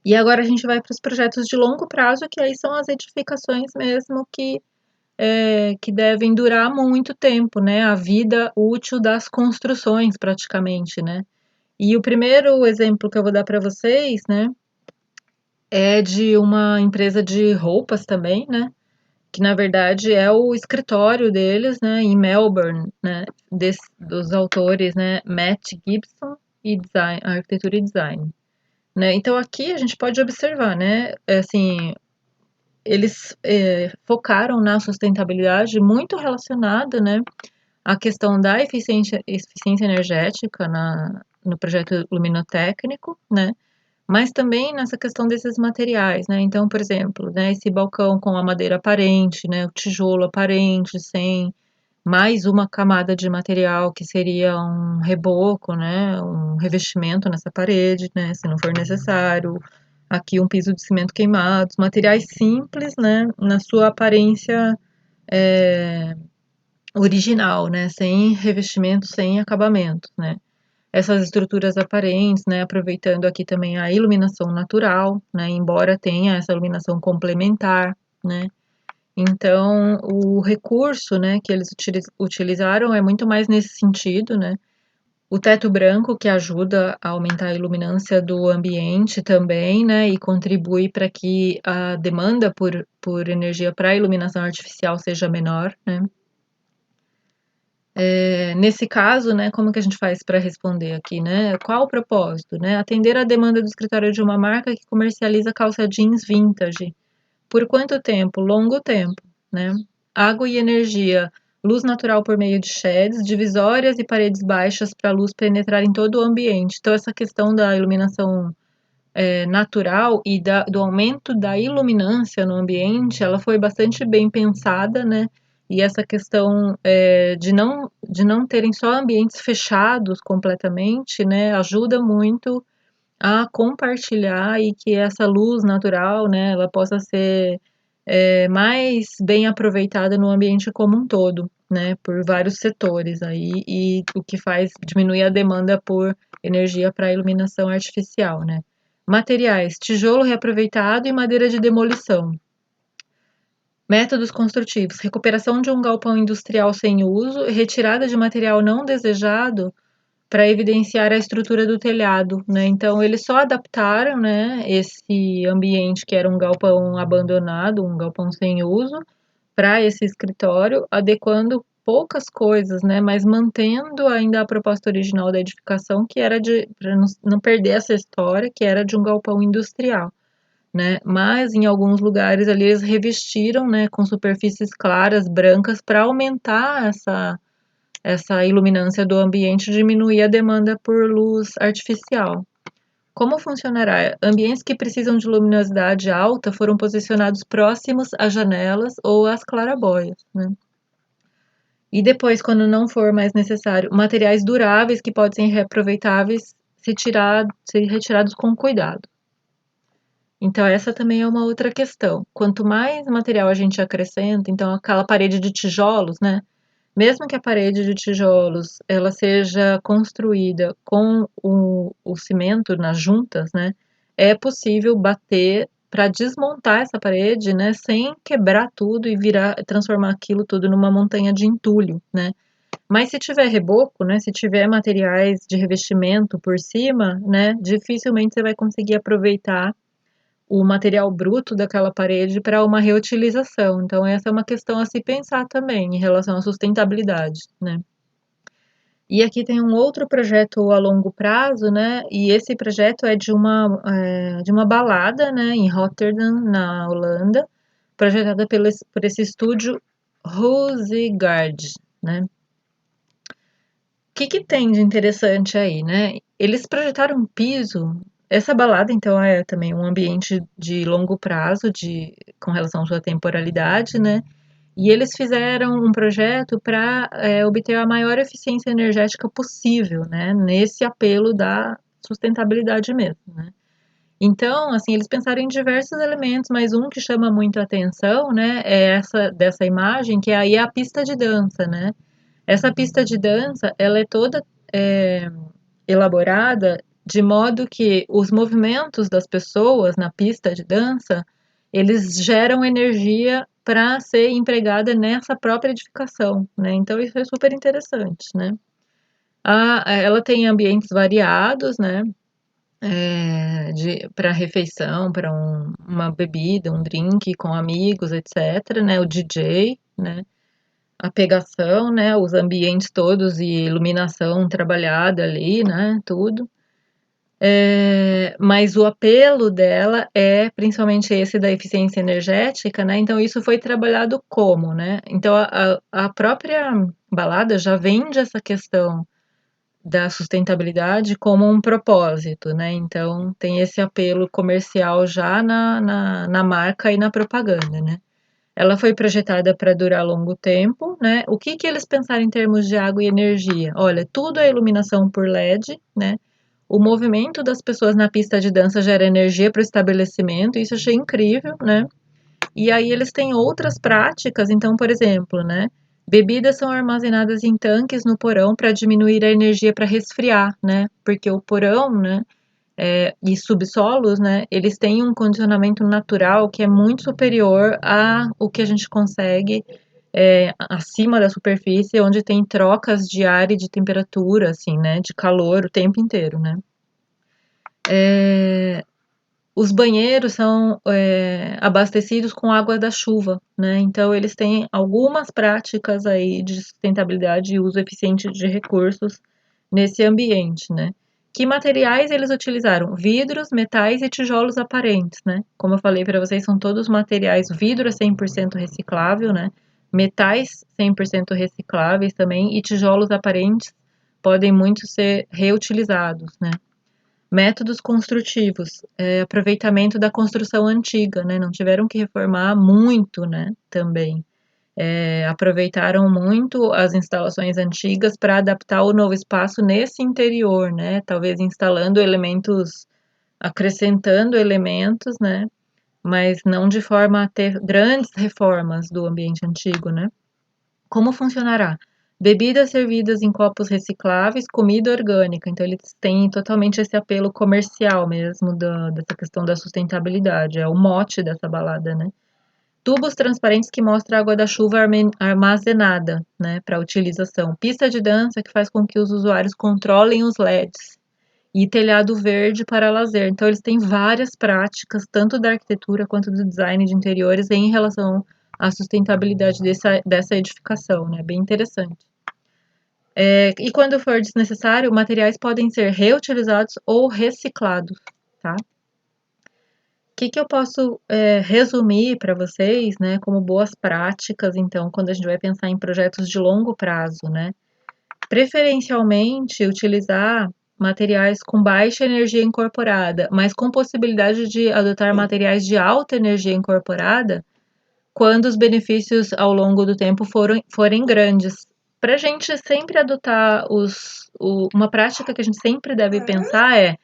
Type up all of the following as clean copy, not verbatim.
E agora a gente vai para os projetos de longo prazo, que aí são as edificações mesmo que devem durar muito tempo, né? A vida útil das construções, praticamente, né? E o primeiro exemplo que eu vou dar para vocês, né, é de uma empresa de roupas também, né? Que na verdade é o escritório deles, né, em Melbourne, né? Dos autores, né, Matt Gibson e design, arquitetura e design. Né? Então aqui a gente pode observar, né? Assim, eles focaram na sustentabilidade muito relacionada, né, à questão da eficiência energética no projeto luminotécnico, né? Mas também nessa questão desses materiais, né? Então, por exemplo, né, esse balcão com a madeira aparente, né, o tijolo aparente, sem mais uma camada de material que seria um reboco, né, um revestimento nessa parede, né, se não for necessário. Aqui um piso de cimento queimado, materiais simples, né, na sua aparência é, original, né, sem revestimento, sem acabamento, né. Essas estruturas aparentes, né, aproveitando aqui também a iluminação natural, né, embora tenha essa iluminação complementar, né. Então, o recurso, né, que eles utilizaram é muito mais nesse sentido, né. O teto branco que ajuda a aumentar a iluminância do ambiente também, né, e contribui para que a demanda por energia para iluminação artificial seja menor, né. Nesse caso, né, como que a gente faz para responder aqui, né? Qual o propósito, né? Atender a demanda do escritório de uma marca que comercializa calça jeans vintage. Por quanto tempo? Longo tempo, né? Água e energia, luz natural por meio de sheds, divisórias e paredes baixas para a luz penetrar em todo o ambiente. Então, essa questão da iluminação natural e do aumento da iluminância no ambiente, ela foi bastante bem pensada, né? E essa questão de não terem só ambientes fechados completamente, né, ajuda muito a compartilhar e que essa luz natural, né, ela possa ser mais bem aproveitada no ambiente como um todo, né, por vários setores aí, e o que faz diminuir a demanda por energia para iluminação artificial, né. Materiais: tijolo reaproveitado e madeira de demolição. Métodos construtivos: recuperação de um galpão industrial sem uso, retirada de material não desejado para evidenciar a estrutura do telhado, né? Então eles só adaptaram, né, esse ambiente que era um galpão abandonado, um galpão sem uso, para esse escritório, adequando poucas coisas, né, mas mantendo ainda a proposta original da edificação, que era de para não perder essa história, que era de um galpão industrial, né? Mas em alguns lugares ali eles revestiram, né, com superfícies claras, brancas, para aumentar essa iluminância do ambiente, diminuir a demanda por luz artificial. Como funcionará? Ambientes que precisam de luminosidade alta foram posicionados próximos às janelas ou às clarabóias, né? E depois, quando não for mais necessário, materiais duráveis que podem ser reaproveitáveis ser retirados com cuidado. Então, essa também é uma outra questão. Quanto mais material a gente acrescenta, então aquela parede de tijolos, né? Mesmo que a parede de tijolos ela seja construída com o cimento nas juntas, né, é possível bater para desmontar essa parede, né, sem quebrar tudo e transformar aquilo tudo numa montanha de entulho, né. Mas se tiver reboco, né, se tiver materiais de revestimento por cima, né, dificilmente você vai conseguir aproveitar o material bruto daquela parede para uma reutilização. Então, essa é uma questão a se pensar também em relação à sustentabilidade, né? E aqui tem um outro projeto a longo prazo, né? E esse projeto é de uma balada, né, em Rotterdam, na Holanda, projetada por esse estúdio Rosegaard, né? O que que tem de interessante aí, né? Eles projetaram um piso. Essa balada, então, é também um ambiente de longo prazo, com relação à sua temporalidade, né? E eles fizeram um projeto para obter a maior eficiência energética possível, né? Nesse apelo da sustentabilidade mesmo, né? Então, assim, eles pensaram em diversos elementos, mas um que chama muito a atenção, né, é essa dessa imagem, que aí é a pista de dança, né? Essa pista de dança, ela é toda elaborada de modo que os movimentos das pessoas na pista de dança, eles geram energia para ser empregada nessa própria edificação, né? Então isso é super interessante, né? Ela tem ambientes variados, né? Para refeição, para uma bebida, um drink com amigos, etc, né? O DJ, né? A pegação, né? Os ambientes todos e iluminação trabalhada ali, né? Tudo. Mas o apelo dela é principalmente esse da eficiência energética, né? Então isso foi trabalhado como, né? Então a própria balada já vende essa questão da sustentabilidade como um propósito, né? Então tem esse apelo comercial já na marca e na propaganda, né? Ela foi projetada para durar longo tempo, né? O que que eles pensaram em termos de água e energia? Olha, tudo é iluminação por LED, né? O movimento das pessoas na pista de dança gera energia para o estabelecimento, isso eu achei incrível, né? E aí eles têm outras práticas, então, por exemplo, né? Bebidas são armazenadas em tanques no porão para diminuir a energia para resfriar, né? Porque o porão, né? E subsolos, né? Eles têm um condicionamento natural que é muito superior a o que a gente consegue acima da superfície, onde tem trocas de ar e de temperatura, assim, né? De calor o tempo inteiro, né? Os banheiros são abastecidos com água da chuva, né? Então eles têm algumas práticas aí de sustentabilidade e uso eficiente de recursos nesse ambiente, né? Que materiais eles utilizaram? Vidros, metais e tijolos aparentes, né? Como eu falei para vocês, são todos materiais. Vidro é 100% reciclável, né? Metais 100% recicláveis também e tijolos aparentes podem muito ser reutilizados, né? Métodos construtivos, aproveitamento da construção antiga, né? Não tiveram que reformar muito, né? Também. Aproveitaram muito as instalações antigas para adaptar o novo espaço nesse interior, né? Talvez instalando elementos, acrescentando elementos, né? Mas não de forma a ter grandes reformas do ambiente antigo, né? Como funcionará? Bebidas servidas em copos recicláveis, comida orgânica. Então, eles têm totalmente esse apelo comercial mesmo dessa questão da sustentabilidade. É o mote dessa balada, né? Tubos transparentes que mostram a água da chuva armazenada, né, para utilização. Pista de dança que faz com que os usuários controlem os LEDs. E telhado verde para lazer. Então, eles têm várias práticas, tanto da arquitetura quanto do design de interiores, em relação à sustentabilidade dessa edificação, né? Bem interessante. E quando for desnecessário, materiais podem ser reutilizados ou reciclados, tá? O que eu posso resumir para vocês, né, como boas práticas, então, quando a gente vai pensar em projetos de longo prazo, né? Preferencialmente, utilizar materiais com baixa energia incorporada, mas com possibilidade de adotar materiais de alta energia incorporada quando os benefícios ao longo do tempo forem grandes. Para a gente sempre adotar uma prática que a gente sempre deve pensar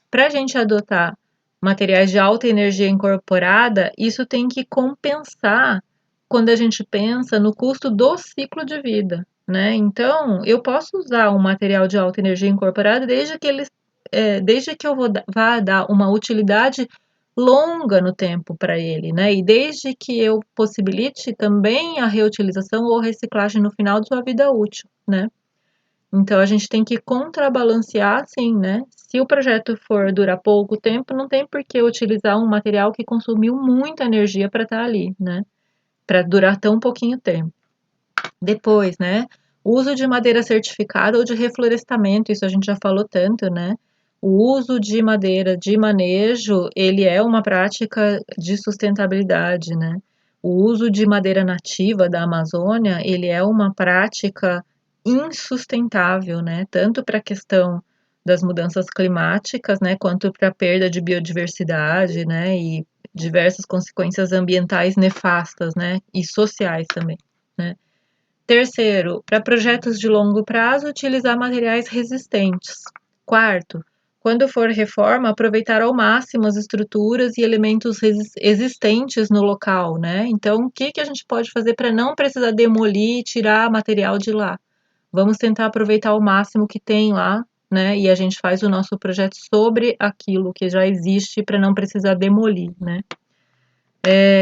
para a gente adotar materiais de alta energia incorporada, isso tem que compensar quando a gente pensa no custo do ciclo de vida, né? Então, eu posso usar um material de alta energia incorporada desde que eu vá dar uma utilidade longa no tempo para ele, né? E desde que eu possibilite também a reutilização ou reciclagem no final de sua vida útil, né? Então a gente tem que contrabalancear, assim, né? Se o projeto for durar pouco tempo, não tem por que utilizar um material que consumiu muita energia para estar ali, né? Para durar tão pouquinho tempo. Depois, né? Uso de madeira certificada ou de reflorestamento, isso a gente já falou tanto, né? O uso de madeira de manejo, ele é uma prática de sustentabilidade, né? O uso de madeira nativa da Amazônia, ele é uma prática insustentável, né? Tanto para a questão das mudanças climáticas, né? Quanto para a perda de biodiversidade, né? E diversas consequências ambientais nefastas, né? E sociais também, né? Terceiro, para projetos de longo prazo, utilizar materiais resistentes. Quarto, quando for reforma, aproveitar ao máximo as estruturas e elementos existentes no local, né? Então, o que a gente pode fazer para não precisar demolir e tirar material de lá? Vamos tentar aproveitar ao máximo o que tem lá, né? E a gente faz o nosso projeto sobre aquilo que já existe para não precisar demolir, né?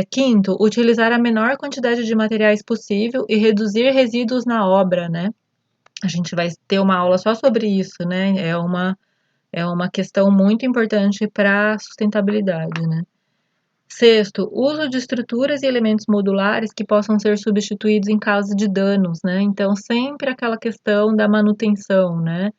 Quinto, utilizar a menor quantidade de materiais possível e reduzir resíduos na obra, né? A gente vai ter uma aula só sobre isso, né? É uma questão muito importante para a sustentabilidade, né? Sexto, uso de estruturas e elementos modulares que possam ser substituídos em caso de danos, né? Então, sempre aquela questão da manutenção, né?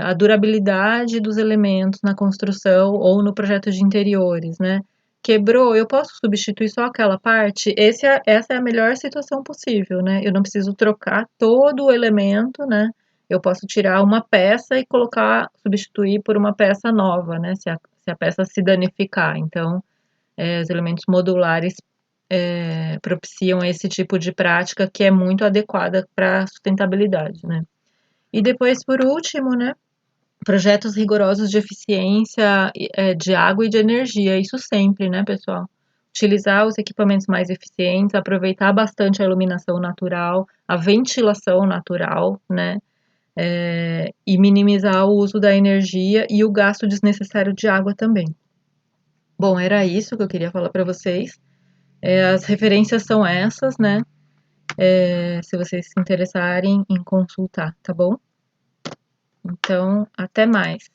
A durabilidade dos elementos na construção ou no projeto de interiores, né? Quebrou, eu posso substituir só aquela parte? Essa é a melhor situação possível, né? Eu não preciso trocar todo o elemento, né? Eu posso tirar uma peça e colocar, substituir por uma peça nova, né? Se a peça se danificar. Então, os elementos modulares propiciam esse tipo de prática que é muito adequada para a sustentabilidade, né? E depois, por último, né? Projetos rigorosos de eficiência de água e de energia, isso sempre, né, pessoal? Utilizar os equipamentos mais eficientes, aproveitar bastante a iluminação natural, a ventilação natural, né? E minimizar o uso da energia e o gasto desnecessário de água também. Bom, era isso que eu queria falar para vocês. As referências são essas, né? Se vocês se interessarem em consultar, tá bom? Então, até mais.